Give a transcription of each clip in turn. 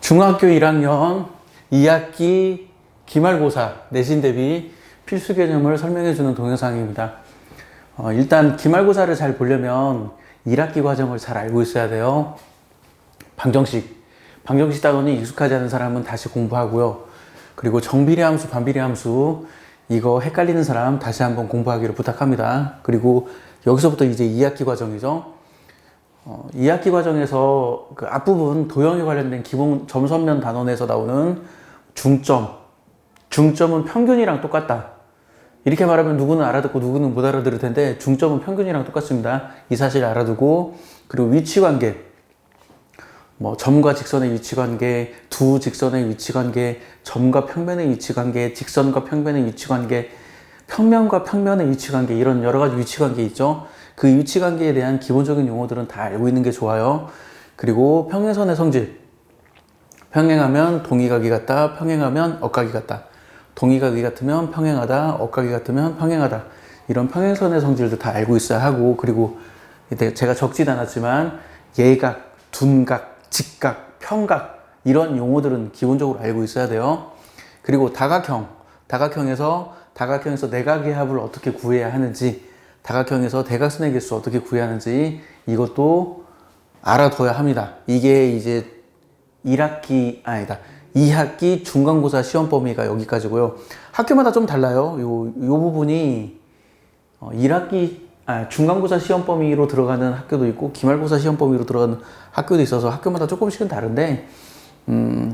중학교 1학년 2학기 기말고사 내신 대비 필수 개념을 설명해 주는 동영상입니다. 일단 기말고사를 잘 보려면 1학기 과정을 잘 알고 있어야 돼요. 방정식 단원이 익숙하지 않은 사람은 다시 공부하고요. 그리고 정비례함수, 반비례함수 이거 헷갈리는 사람 다시 한번 공부하기를 부탁합니다. 그리고 여기서부터 이제 2학기 과정이죠. 2학기 과정에서 그 앞부분 도형에 관련된 기본 점선면 단원에서 나오는 중점은 평균이랑 똑같다. 이렇게 말하면 누구는 알아듣고 누구는 못 알아들을 텐데 중점은 평균이랑 똑같습니다. 이 사실 알아두고, 그리고 위치관계, 뭐 점과 직선의 위치관계, 두 직선의 위치관계, 점과 평면의 위치관계, 직선과 평면의 위치관계, 평면과 평면의 위치관계, 이런 여러 가지 위치관계 있죠. 그 위치관계에 대한 기본적인 용어들은 다 알고 있는 게 좋아요. 그리고 평행선의 성질, 평행하면 동의각이 같다, 평행하면 억각이 같다. 동의각이 같으면 평행하다, 억각이 같으면 평행하다. 이런 평행선의 성질도 다 알고 있어야 하고, 그리고 제가 적진 않았지만 예각, 둔각, 직각, 평각 이런 용어들은 기본적으로 알고 있어야 돼요. 그리고 다각형에서 내각의 합을 어떻게 구해야 하는지, 다각형에서 대각선의 개수 어떻게 구해야 하는지 이것도 알아둬야 합니다. 이게 이제 2학기 중간고사 시험 범위가 여기까지고요. 학교마다 좀 달라요. 요 부분이 중간고사 시험 범위로 들어가는 학교도 있고 기말고사 시험 범위로 들어가는 학교도 있어서 학교마다 조금씩은 다른데,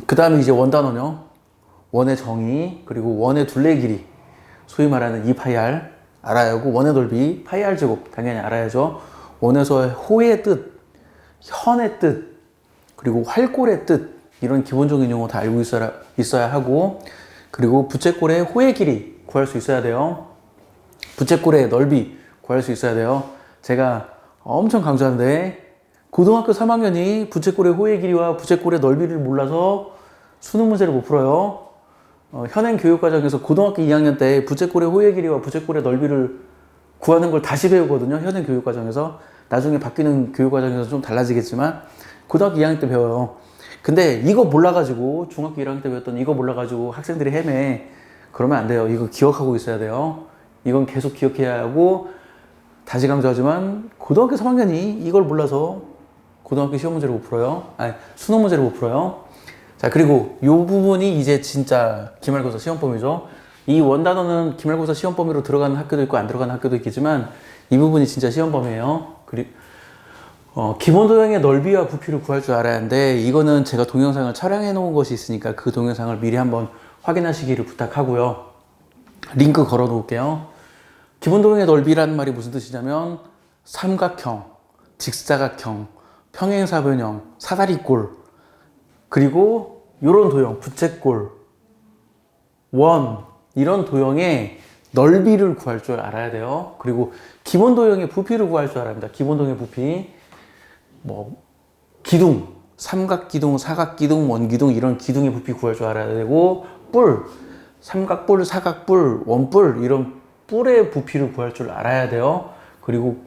그 다음에 이제 원단원요. 원의 정의, 그리고 원의 둘레 길이, 소위 말하는 2파이R 알아야 하고, 원의 넓이 파이R 제곱 당연히 알아야죠. 원에서의 호의 뜻, 현의 뜻, 그리고 활골의 뜻, 이런 기본적인 용어 다 알고 있어야 하고, 그리고 부채꼴의 호의 길이 구할 수 있어야 돼요. 부채꼴의 넓이 구할 수 있어야 돼요. 제가 엄청 강조하는데, 고등학교 3학년이 부채꼴의 호의 길이와 부채꼴의 넓이를 몰라서 수능 문제를 못 풀어요. 현행 교육과정에서 고등학교 2학년 때 부채꼴의 호의 길이와 부채꼴의 넓이를 구하는 걸 다시 배우거든요. 현행 교육과정에서. 나중에 바뀌는 교육과정에서 좀 달라지겠지만 고등학교 2학년 때 배워요. 근데 이거 몰라가지고, 중학교 1학년 때 배웠던 이거 몰라가지고 학생들이 헤매. 그러면 안 돼요. 이거 기억하고 있어야 돼요. 이건 계속 기억해야 하고, 다시 강조하지만 고등학교 3학년이 이걸 몰라서 고등학교 시험 문제를 못 풀어요. 수능 문제를 못 풀어요. 자, 그리고 이 부분이 이제 진짜 기말고사 시험 범위죠. 이 원단어는 기말고사 시험 범위로 들어가는 학교도 있고 안 들어가는 학교도 있겠지만 이 부분이 진짜 시험 범위예요. 그리고 기본 도형의 넓이와 부피를 구할 줄 알아야 하는데, 이거는 제가 동영상을 촬영해 놓은 것이 있으니까 그 동영상을 미리 한번 확인하시기를 부탁하고요. 링크 걸어 놓을게요. 기본 도형의 넓이라는 말이 무슨 뜻이냐면 삼각형, 직사각형, 평행사변형, 사다리꼴, 그리고 이런 도형, 부채꼴, 원, 이런 도형의 넓이를 구할 줄 알아야 돼요. 그리고 기본 도형의 부피를 구할 줄 알아야 합니다. 기본 도형의 부피, 기둥, 삼각기둥, 사각기둥, 원기둥, 이런 기둥의 부피 구할 줄 알아야 되고, 뿔, 삼각뿔, 사각뿔, 원뿔, 이런 뿔의 부피를 구할 줄 알아야 돼요. 그리고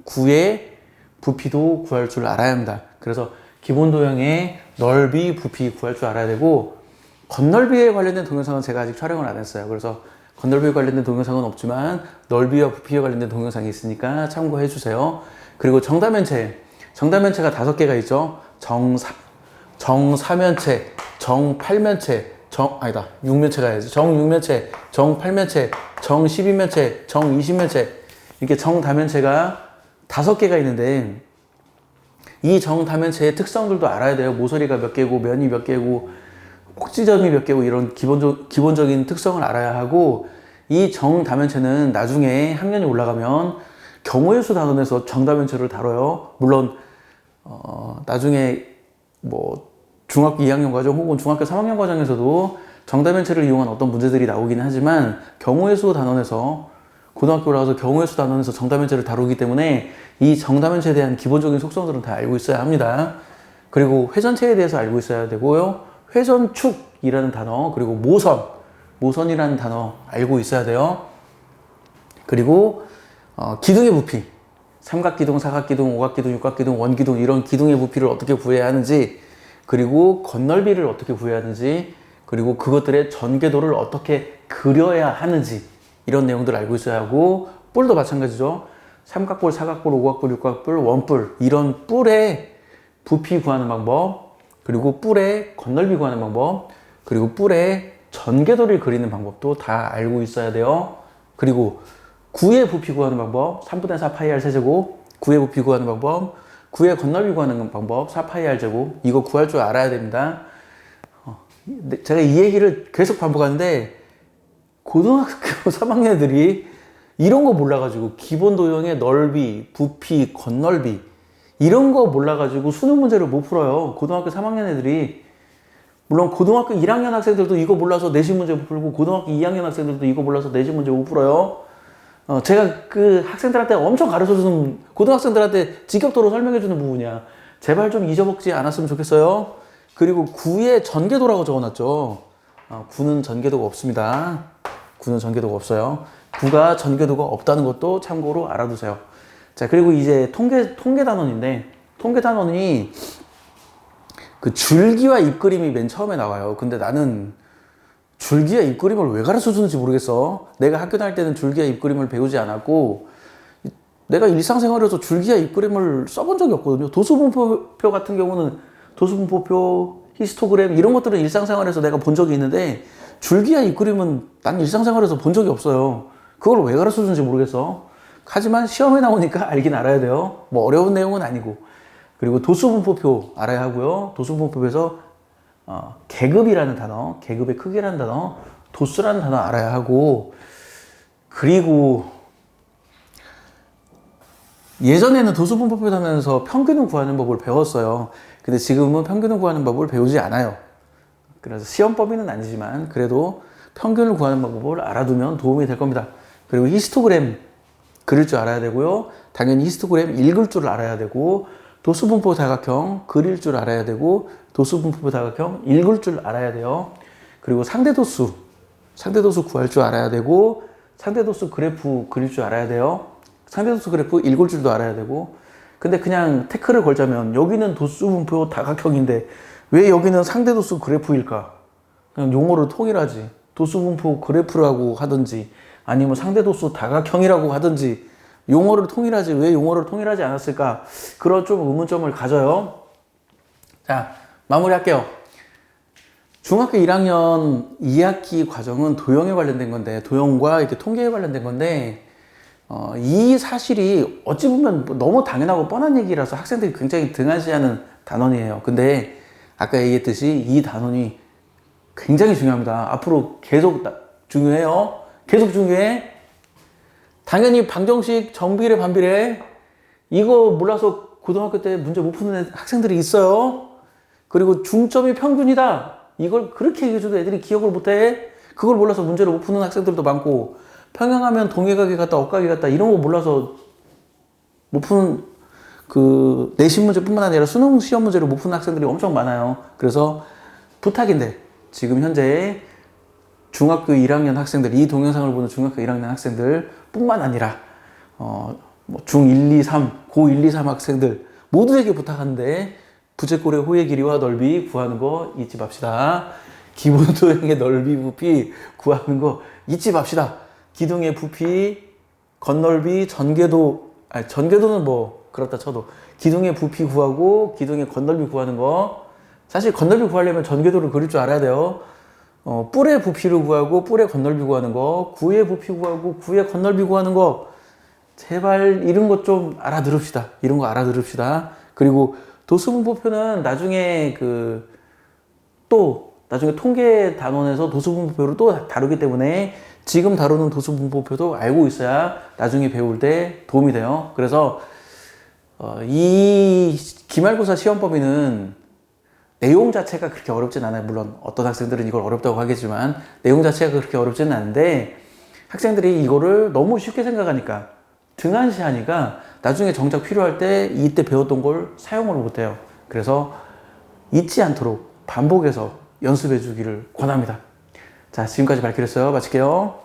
구의 부피도 구할 줄 알아야 합니다. 그래서 기본 도형의 넓이, 부피 구할 줄 알아야 되고, 건널비에 관련된 동영상은 제가 아직 촬영을 안 했어요. 그래서 건널비에 관련된 동영상은 없지만 넓이와 부피에 관련된 동영상이 있으니까 참고해 주세요. 그리고 정다면체가 5개가 있죠. 정사면체, 정팔면체, 육면체가 해야지. 정육면체, 정팔면체, 정십이면체, 정이십면체, 이렇게 정다면체가 5개가 있는데, 이 정다면체의 특성들도 알아야 돼요. 모서리가 몇 개고, 면이 몇 개고, 꼭지점이 몇 개고, 이런 기본적인 특성을 알아야 하고, 이 정다면체는 나중에 학년이 올라가면 경우의 수 단원에서 정다면체를 다뤄요. 물론 나중에 중학교 2학년 과정 혹은 중학교 3학년 과정에서도 정다면체를 이용한 어떤 문제들이 나오긴 하지만, 경우의 수 단원에서, 고등학교 올라가서 경우의 수 단원에서 정다면체를 다루기 때문에 이 정다면체에 대한 기본적인 속성들은 다 알고 있어야 합니다. 그리고 회전체에 대해서 알고 있어야 되고요. 회전축이라는 단어, 그리고 모선이라는 단어 알고 있어야 돼요. 그리고 기둥의 부피, 삼각기둥, 사각기둥, 오각기둥, 육각기둥, 원기둥, 이런 기둥의 부피를 어떻게 구해야 하는지, 그리고 건널비를 어떻게 구해야 하는지, 그리고 그것들의 전개도를 어떻게 그려야 하는지, 이런 내용들을 알고 있어야 하고, 뿔도 마찬가지죠. 삼각뿔, 사각뿔, 오각뿔, 육각뿔, 원뿔, 이런 뿔의 부피 구하는 방법, 그리고 뿔의 건널비 구하는 방법, 그리고 뿔의 전개도를 그리는 방법도 다 알고 있어야 돼요. 그리고 구의 부피 구하는 방법, 3분의 4 파이 r 세제곱, 구의 부피 구하는 방법, 구의 건널비 구하는 방법, 4 파이 r 제곱, 이거 구할 줄 알아야 됩니다. 제가 이 얘기를 계속 반복하는데 고등학교 3학년 애들이 이런 거 몰라가지고 기본 도형의 넓이, 부피, 건널비 이런 거 몰라가지고 수능 문제를 못 풀어요. 고등학교 3학년 애들이. 물론 고등학교 1학년 학생들도 이거 몰라서 내신 문제 못 풀고, 고등학교 2학년 학생들도 이거 몰라서 내신 문제 못 풀어요. 제가 그 학생들한테 엄청 가르쳐주는, 고등학생들한테 직격도로 설명해주는 부분이야. 제발 좀 잊어먹지 않았으면 좋겠어요. 그리고 구의 전개도라고 적어놨죠. 구는 전개도가 없습니다. 구는 전개도가 없어요. 구가 전개도가 없다는 것도 참고로 알아두세요. 자, 그리고 이제 통계 단원인데, 통계 단원이 그 줄기와 잎그림이 맨 처음에 나와요. 근데 나는 줄기와 잎그림을 왜 가르쳐 주는지 모르겠어. 내가 학교 다닐 때는 줄기와 잎그림을 배우지 않았고, 내가 일상생활에서 줄기와 잎그림을 써본 적이 없거든요. 도수분포표 같은 경우는 도수분포표, 히스토그램 이런 것들은 일상생활에서 내가 본 적이 있는데, 줄기와 잎그림은 난 일상생활에서 본 적이 없어요. 그걸 왜 가르쳐 주는지 모르겠어. 하지만 시험에 나오니까 알긴 알아야 돼요. 뭐 어려운 내용은 아니고. 그리고 도수분포표 알아야 하고요. 도수분포표에서 계급이라는 단어, 계급의 크기라는 단어, 도수라는 단어 알아야 하고, 그리고 예전에는 도수분포표 하면서 평균을 구하는 법을 배웠어요. 근데 지금은 평균을 구하는 법을 배우지 않아요. 그래서 시험 범위는 아니지만 그래도 평균을 구하는 방법을 알아두면 도움이 될 겁니다. 그리고 히스토그램 그릴 줄 알아야 되고요. 당연히 히스토그램 읽을 줄 알아야 되고, 도수분포 다각형 그릴 줄 알아야 되고, 도수분포 다각형 읽을 줄 알아야 돼요. 그리고 상대도수 구할 줄 알아야 되고, 상대도수 그래프 그릴 줄 알아야 돼요. 상대도수 그래프 읽을 줄도 알아야 되고. 근데 그냥 태클을 걸자면 여기는 도수분포 다각형인데 왜 여기는 상대도수 그래프일까? 그냥 용어를 통일하지. 도수분포 그래프라고 하든지 아니면 상대도수 다각형이라고 하든지 용어를 통일하지 왜 용어를 통일하지 않았을까? 그런 좀 의문점을 가져요. 자, 마무리할게요. 중학교 1학년 2학기 과정은 도형에 관련된 건데, 도형과 이렇게 통계에 관련된 건데, 이 사실이 어찌 보면 너무 당연하고 뻔한 얘기라서 학생들이 굉장히 등한시하는 단원이에요. 근데 아까 얘기했듯이 이 단원이 굉장히 중요합니다. 앞으로 계속 중요해요. 계속 중요해. 당연히 방정식, 정비례, 반비례 이거 몰라서 고등학교 때 문제 못 푸는 학생들이 있어요. 그리고 중점이 평균이다. 이걸 그렇게 얘기해줘도 애들이 기억을 못해. 그걸 몰라서 문제를 못 푸는 학생들도 많고, 평행하면 동해각이 같다, 억각이 같다 이런 거 몰라서 못 푸는 그 내신 문제뿐만 아니라 수능 시험 문제를 못 푸는 학생들이 엄청 많아요. 그래서 부탁인데 지금 현재 중학교 1학년 학생들, 이 동영상을 보는 중학교 1학년 학생들 뿐만 아니라 중 1, 2, 3, 고 1, 2, 3 학생들 모두에게 부탁하는데, 부채꼴의 호의 길이와 넓이 구하는 거 잊지 맙시다. 기본 도형의 넓이, 부피 구하는 거 잊지 맙시다. 기둥의 부피, 건널비, 전개도는 뭐 그렇다 쳐도 기둥의 부피 구하고 기둥의 건널비 구하는 거, 사실 건널비 구하려면 전개도를 그릴 줄 알아야 돼요. 뿔의 부피를 구하고 뿔의 건널비 구하는 거, 구의 부피 구하고 구의 건널비 구하는 거, 제발 이런 것 좀 알아들읍시다. 이런 거 알아들읍시다. 그리고 도수분포표는 나중에 나중에 통계 단원에서 도수분포표를 또 다루기 때문에 지금 다루는 도수분포표도 알고 있어야 나중에 배울 때 도움이 돼요. 그래서 이 기말고사 시험 범위는 내용 자체가 그렇게 어렵진 않아요. 물론 어떤 학생들은 이걸 어렵다고 하겠지만 내용 자체가 그렇게 어렵지는 않은데, 학생들이 이거를 너무 쉽게 생각하니까, 등한시하니까 나중에 정작 필요할 때 이때 배웠던 걸 사용을 못해요. 그래서 잊지 않도록 반복해서 연습해 주기를 권합니다. 자, 지금까지 발표했어요. 마칠게요.